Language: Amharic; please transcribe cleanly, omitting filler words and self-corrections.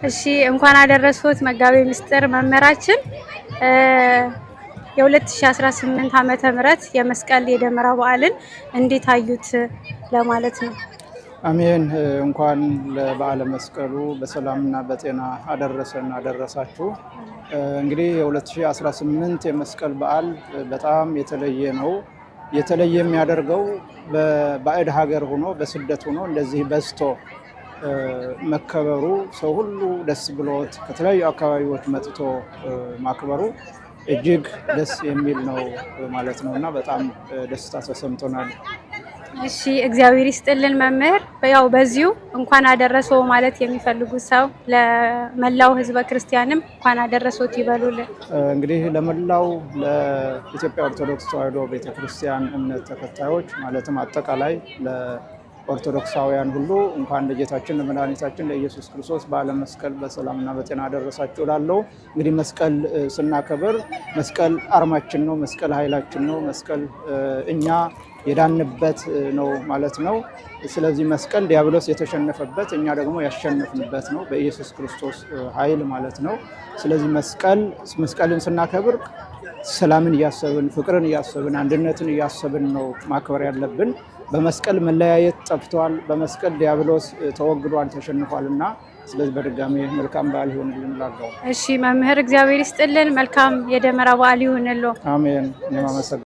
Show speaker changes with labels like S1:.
S1: እሺ እንኳን አደረሱት መጋቤ ምስጢር መምህራችን የ2018 ዓመተ ምህረት የመስቀል የደመራ በዓልን እንዴት አዩት ለማለት ነው።
S2: አሜን። እንኳን ለበዓለ መስቀሉ በሰላምና በጤና አደረሰን አደረሳችሁ። እንግዲህ የ2018 የመስቀል በዓል በጣም የተለየ ነው። የተለየ የሚያደርገው በባዕድ ሀገር ሆኖ በስደት ሆኖ እንደዚህ በዝቶ መከበሩ ሰው ሁሉ ደስ ብሎት ከተለያዩ አካባቢዎች መጥቶ ማክበሩ እጅግ ደስ የሚል ነው ማለት ነውና በጣም ደስታ ተሰምቶናል።
S1: እሺ እግዚአብሔር ይስጥልን መምህር። ያው በዚሁ እንኳን አደረሰው ማለት የሚፈልጉ ሰው ለመላው ህዝበ ክርስቲያንም እንኳን አደረሰው ይበሉልን።
S2: እንግዲህ ለመላው ለኢትዮጵያ ኦርቶዶክስ ተዋሕዶ ቤተክርስቲያን እምነት ተከታዮች ማለትም አጠቃላይ ኦርቶዶክሳውያን ሁሉ እንኳን ለጌታችን ለመድኃኒታችን ለኢየሱስ ክርስቶስ በዓለ መስቀል በሰላምና በጤና አደረሳችሁ እላለሁ። እንግዲህ መስቀል ስናከብር መስቀል አርማችን ነው፣ መስቀል ኃይላችን ነው፣ መስቀል እኛ የዳንበት ነው ማለት ነው። ስለዚህ መስቀል ዲያብሎስ የተሸነፈበት እኛ ደግሞ ያሸነፍንበት ነው በኢየሱስ ክርስቶስ ኃይል ማለት ነው። ስለዚህ መስቀልን ስናከብር ሰላምን እያሰብን ፍቅርን እያሰብን አንድነትን እያሰብን ነው ማክበር ያለብን። በመስቀል መለያየት ጠፍቷል። በመስቀል ዲያብሎስ ተወግዷል፣ ተሸንፏልና ስለዚህ በድጋሚ መልካም በዓል ይሁንልን እላለሁ።
S1: እሺ መምህር እግዚአብሔር ይስጥልን። መልካም የደመራ በዓል ይሁንልዎ።
S2: አሜን።